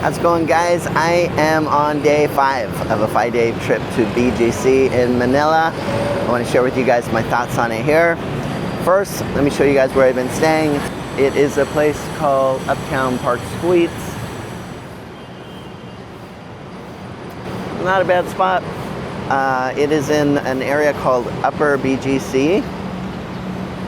How's it going, guys? I am on day 5 of a 5-day trip to BGC in Manila. I want to share with you guys my thoughts on it here. First, let me show you guys where I've been staying. It is a place called Uptown Park Suites. Not a bad spot. It is in an area called Upper BGC.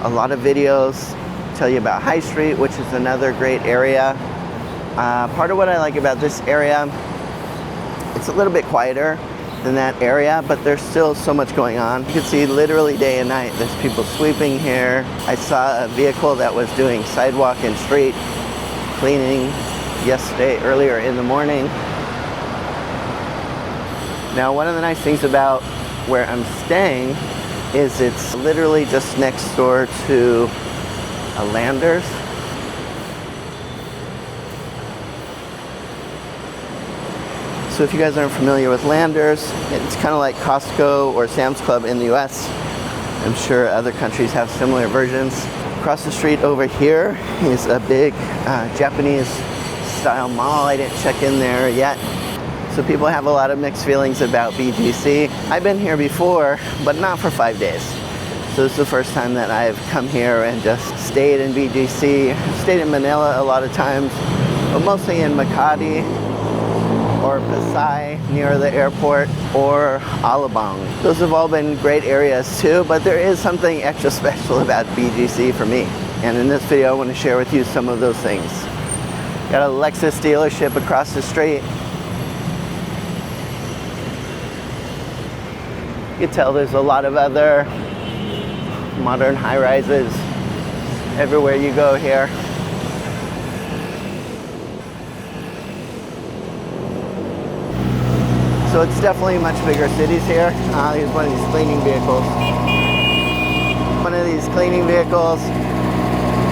A lot of videos tell you about High Street, which is another great area. Part of what I like about this area, it's a little bit quieter than that area, but there's still so much going on. You can see literally day and night, there's people sweeping here. I saw a vehicle that was doing sidewalk and street cleaning yesterday, earlier in the morning. Now, one of the nice things about where I'm staying is it's literally just next door to a Landers. So if you guys aren't familiar with Landers, it's kind of like Costco or Sam's Club in the US. I'm sure other countries have similar versions. Across the street over here is a big Japanese style mall. I didn't check in there yet. So people have a lot of mixed feelings about BGC. I've been here before, but not for 5 days. So this is the first time that I've come here and just stayed in BGC. I've stayed in Manila a lot of times, but mostly in Makati or Pasay near the airport, or Alabang. Those have all been great areas too, but there is something extra special about BGC for me. And in this video, I want to share with you some of those things. Got a Lexus dealership across the street. You can tell there's a lot of other modern high-rises everywhere you go here. So it's definitely much bigger cities here. Here's one of these cleaning vehicles. One of these cleaning vehicles.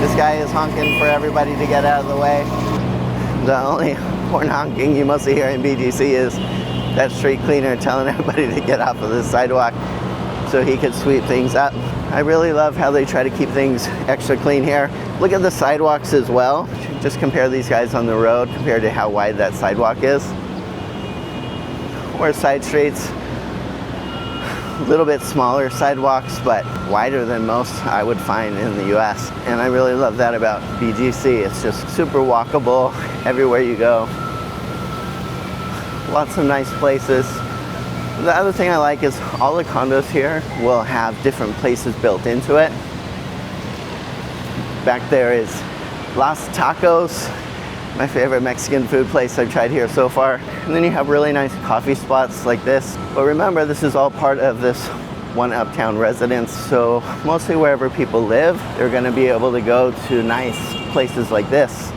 This guy is honking for everybody to get out of the way. The only horn honking you mostly hear in BGC is that street cleaner telling everybody to get off of the sidewalk so he could sweep things up. I really love how they try to keep things extra clean here. Look at the sidewalks as well. Just compare these guys on the road compared to how wide that sidewalk is. Or side streets, a little bit smaller sidewalks, but wider than most I would find in the US. And I really love that about BGC. It's just super walkable everywhere you go. Lots of nice places. The other thing I like is all the condos here will have different places built into it. Back there is Las Tacos, my favorite Mexican food place I've tried here so far. And then you have really nice coffee spots like this. But remember, this is all part of this one uptown residence. So mostly wherever people live, they're gonna be able to go to nice places like this,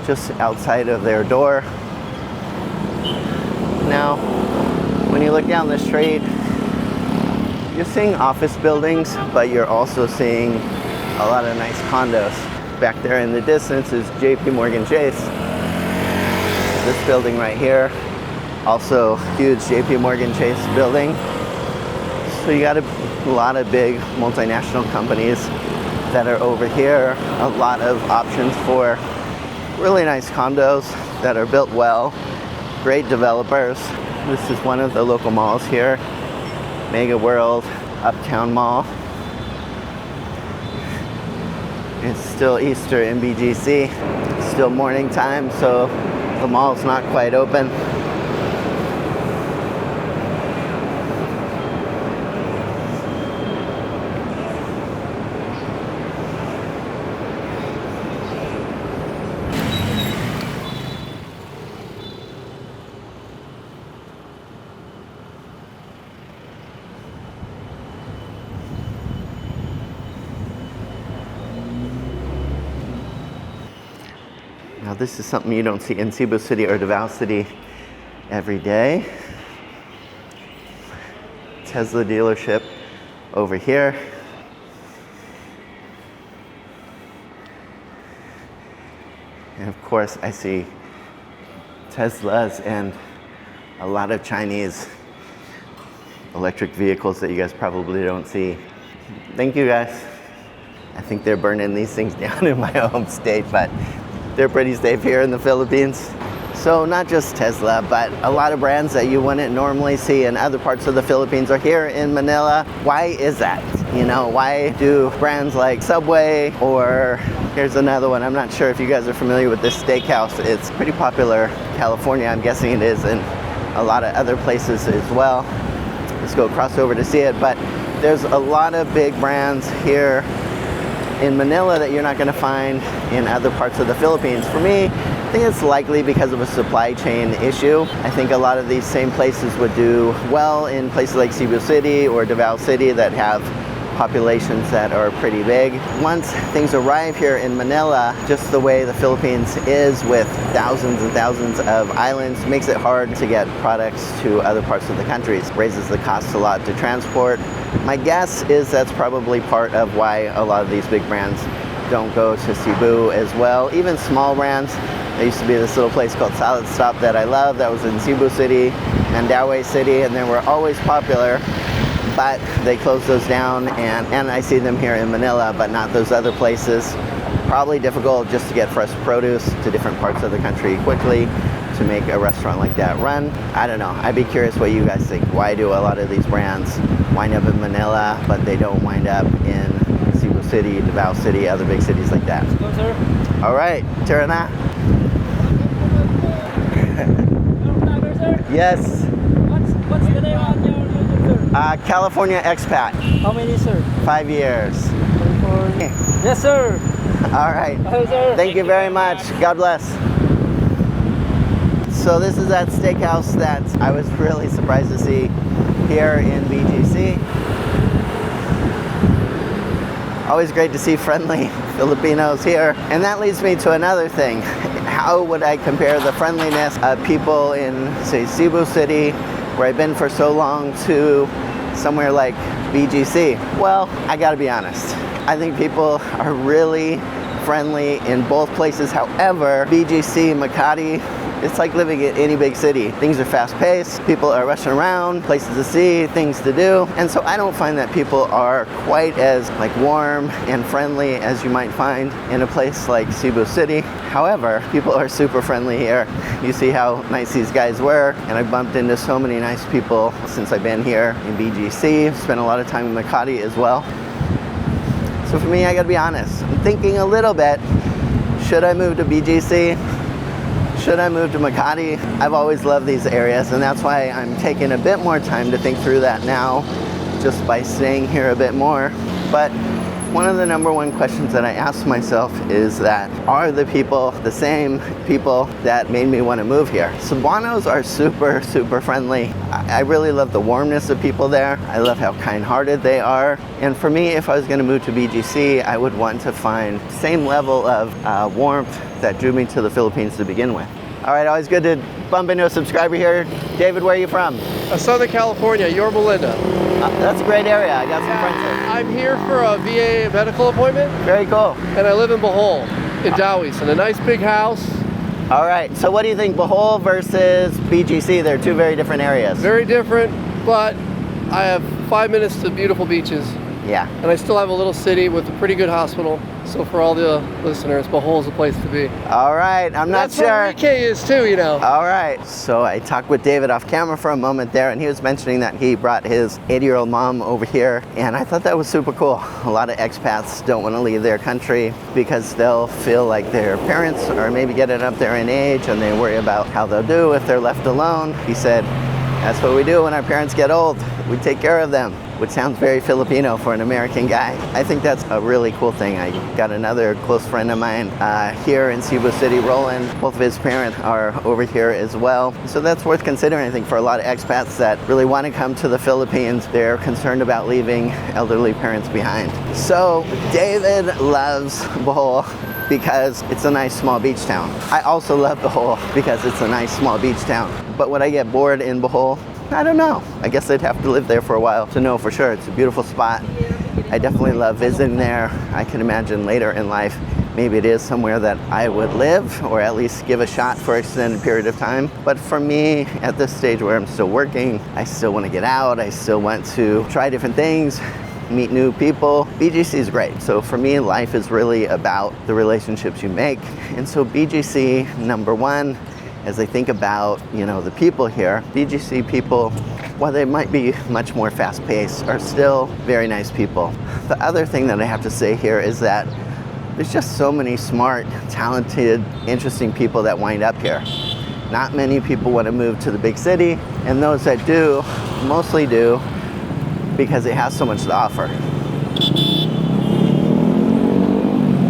just outside of their door. Now, when you look down the street, you're seeing office buildings, but you're also seeing a lot of nice condos. Back there in the distance is JP Chase. This building right here, also huge JP Chase building. So you got a lot of big multinational companies that are over here. A lot of options for really nice condos that are built well. Great developers. This is one of the local malls here. Mega World, Uptown Mall. It's still Easter in BGC. It's still morning time, so the mall's not quite open. Now this is something you don't see in Cebu City or Davao City every day. Tesla dealership over here. And of course I see Teslas and a lot of Chinese electric vehicles that you guys probably don't see. Thank you guys. I think they're burning these things down in my home state, but they're pretty safe here in the Philippines. So not just Tesla, but a lot of brands that you wouldn't normally see in other parts of the Philippines are here in Manila. Why is that? You know, why do brands like Subway, or here's another one, I'm not sure if you guys are familiar with this steakhouse. It's pretty popular in California. I'm guessing it is in a lot of other places as well. Let's go across over to see it. But there's a lot of big brands here in Manila that you're not going to find in other parts of the Philippines. For me, I think it's likely because of a supply chain issue. I think a lot of these same places would do well in places like Cebu City or Davao City that have populations that are pretty big. Once things arrive here in Manila, just the way the Philippines is with thousands and thousands of islands makes it hard to get products to other parts of the country. It raises the cost a lot to transport. My guess is that's probably part of why a lot of these big brands don't go to Cebu as well. Even small brands. There used to be this little place called Salad Stop that I love that was in Cebu City and Mandaue City, and they were always popular. But they closed those down, and I see them here in Manila, but not those other places. Probably difficult just to get fresh produce to different parts of the country quickly to make a restaurant like that run. I don't know. I'd be curious what you guys think. Why do a lot of these brands wind up in Manila, but they don't wind up in Cebu City, Davao City, other big cities like that? Go, sir. All right, tara na. Yes. What's the name on your YouTube, sir? California Expat. How many, sir? 5 years. California. Yes, sir. All right. Hello, sir. Thank you very much. God bless. So this is that steakhouse that I was really surprised to see here in BGC. Always great to see friendly Filipinos here. And that leads me to another thing. How would I compare the friendliness of people in, say, Cebu City, where I've been for so long, to somewhere like BGC? Well, I gotta be honest. I think people are really friendly in both places. However, BGC, Makati, it's like living in any big city. Things are fast-paced, people are rushing around, places to see, things to do. And so I don't find that people are quite as warm and friendly as you might find in a place like Cebu City. However, people are super friendly here. You see how nice these guys were, and I've bumped into so many nice people since I've been here in BGC. Spent a lot of time in Makati as well. So for me, I gotta be honest, I'm thinking a little bit, should I move to BGC? Should I move to Makati? I've always loved these areas, and that's why I'm taking a bit more time to think through that now, just by staying here a bit more. But one of the number one questions that I ask myself is that, are the people the same people that made me want to move here? Cebuanos are super, super friendly. I really love the warmness of people there. I love how kind-hearted they are. And for me, if I was going to move to BGC, I would want to find the same level of warmth that drew me to the Philippines to begin with. All right, always good to bump into a subscriber here. David, where are you from? Southern California, Yorba Linda. That's a great area. I got some friends there. I'm here for a VA medical appointment. Very cool. And I live in Bohol, in Dowie's, in a nice big house. All right, so what do you think, Bohol versus BGC? They're two very different areas. Very different, but I have 5 minutes to beautiful beaches. Yeah. And I still have a little city with a pretty good hospital. So for all the listeners, Bohol's a place to be. All right, I'm not sure. That's where EK is too, you know. All right, so I talked with David off camera for a moment there, and he was mentioning that he brought his 80-year-old mom over here, and I thought that was super cool. A lot of expats don't want to leave their country because they'll feel like their parents are maybe getting up there in age, and they worry about how they'll do if they're left alone. He said, that's what we do when our parents get old. We take care of them, which sounds very Filipino for an American guy. I think that's a really cool thing. I got another close friend of mine here in Cebu City, Roland. Both of his parents are over here as well. So that's worth considering, I think, for a lot of expats that really want to come to the Philippines. They're concerned about leaving elderly parents behind. So David loves Bohol because it's a nice small beach town. I also love Bohol because it's a nice small beach town. But would I get bored in Bohol? I don't know. I guess I'd have to live there for a while to know for sure. It's a beautiful spot. I definitely love visiting there. I can imagine later in life, maybe it is somewhere that I would live or at least give a shot for an extended period of time. But for me, at this stage where I'm still working, I still want to get out. I still want to try different things, meet new people. BGC is great. So for me, life is really about the relationships you make. And so BGC, number one, as I think about, the people here. BGC people, while they might be much more fast-paced, are still very nice people. The other thing that I have to say here is that there's just so many smart, talented, interesting people that wind up here. Not many people want to move to the big city, and those that do, mostly do because it has so much to offer.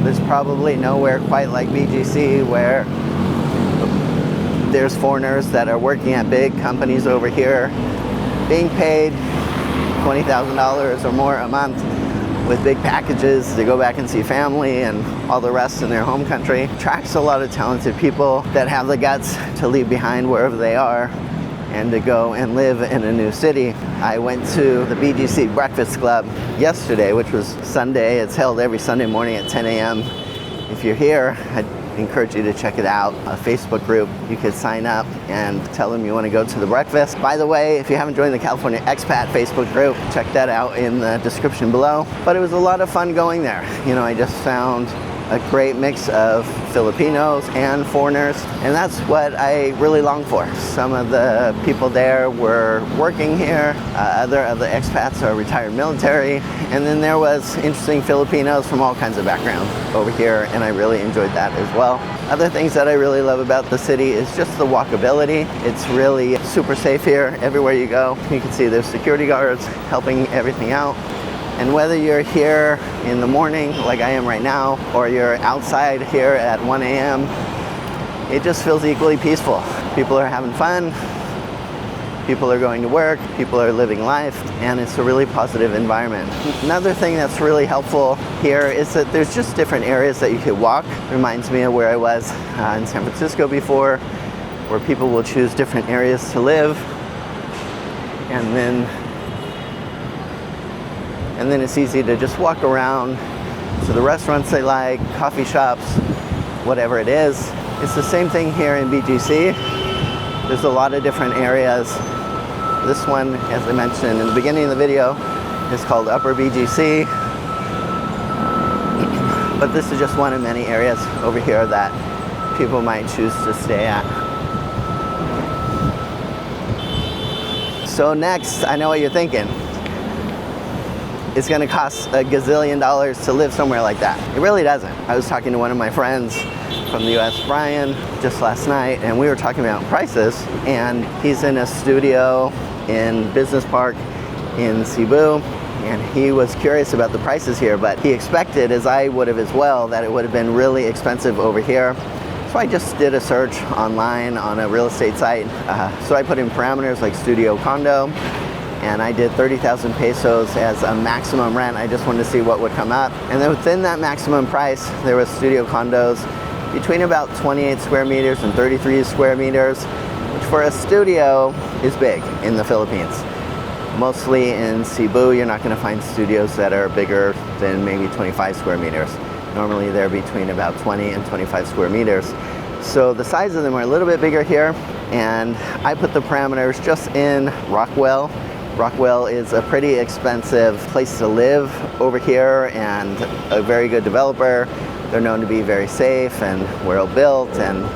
There's probably nowhere quite like BGC where there's foreigners that are working at big companies over here being paid $20,000 or more a month with big packages to go back and see family and all the rest in their home country. Attracts a lot of talented people that have the guts to leave behind wherever they are and to go and live in a new city. I went to the BGC Breakfast Club yesterday, which was Sunday. It's held every Sunday morning at 10 a.m. If you're here, I'd encourage you to check it out. A Facebook group. You could sign up and tell them you want to go to the breakfast. By the way, if you haven't joined the California Expat Facebook group, check that out in the description below. But it was a lot of fun going there. I just found a great mix of Filipinos and foreigners, and that's what I really long for. Some of the people there were working here, other of the expats are retired military, and then there was interesting Filipinos from all kinds of backgrounds over here, and I really enjoyed that as well. Other things that I really love about the city is just the walkability. It's really super safe here everywhere you go. You can see there's security guards helping everything out. And whether you're here in the morning, like I am right now, or you're outside here at 1 a.m., it just feels equally peaceful. People are having fun, people are going to work, people are living life, and it's a really positive environment. Another thing that's really helpful here is that there's just different areas that you could walk. Reminds me of where I was in San Francisco before, where people will choose different areas to live, and then it's easy to just walk around to the restaurants they like, coffee shops, whatever it is. It's the same thing here in BGC. There's a lot of different areas. This one, as I mentioned in the beginning of the video, is called Upper BGC. But this is just one of many areas over here that people might choose to stay at. So next, I know what you're thinking. It's gonna cost a gazillion dollars to live somewhere like that. It really doesn't. I was talking to one of my friends from the US, Brian, just last night, and we were talking about prices, and he's in a studio in Business Park in Cebu, and he was curious about the prices here, but he expected, as I would have as well, that it would have been really expensive over here. So I just did a search online on a real estate site. So I put in parameters like studio condo, and I did 30,000 pesos as a maximum rent. I just wanted to see what would come up. And then within that maximum price, there was studio condos between about 28 square meters and 33 square meters, which for a studio is big in the Philippines. Mostly in Cebu, you're not gonna find studios that are bigger than maybe 25 square meters. Normally they're between about 20 and 25 square meters. So the size of them are a little bit bigger here, and I put the parameters just in Rockwell. Rockwell is a pretty expensive place to live over here and a very good developer. They're known to be very safe and well built and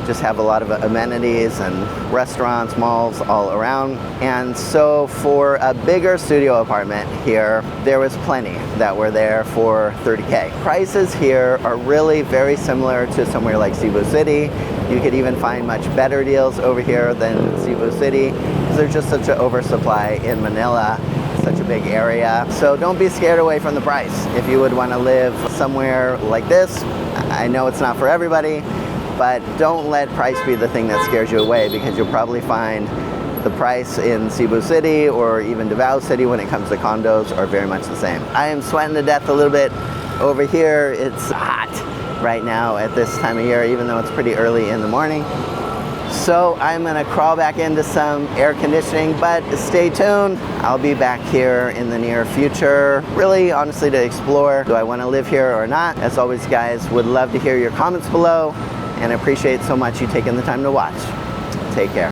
just have a lot of amenities and restaurants, malls all around. And so for a bigger studio apartment here, there was plenty that were there for 30K. Prices here are really very similar to somewhere like Cebu City. You could even find much better deals over here than Cebu City, because there's just such an oversupply in Manila, such a big area. So don't be scared away from the price. If you would want to live somewhere like this, I know it's not for everybody, but don't let price be the thing that scares you away, because you'll probably find the price in Cebu City or even Davao City when it comes to condos are very much the same. I am sweating to death a little bit over here. It's hot right now at this time of year, even though it's pretty early in the morning. So I'm gonna crawl back into some air conditioning, but stay tuned. I'll be back here in the near future, really honestly to explore, do I wanna live here or not? As always guys, would love to hear your comments below, and appreciate so much you taking the time to watch. Take care.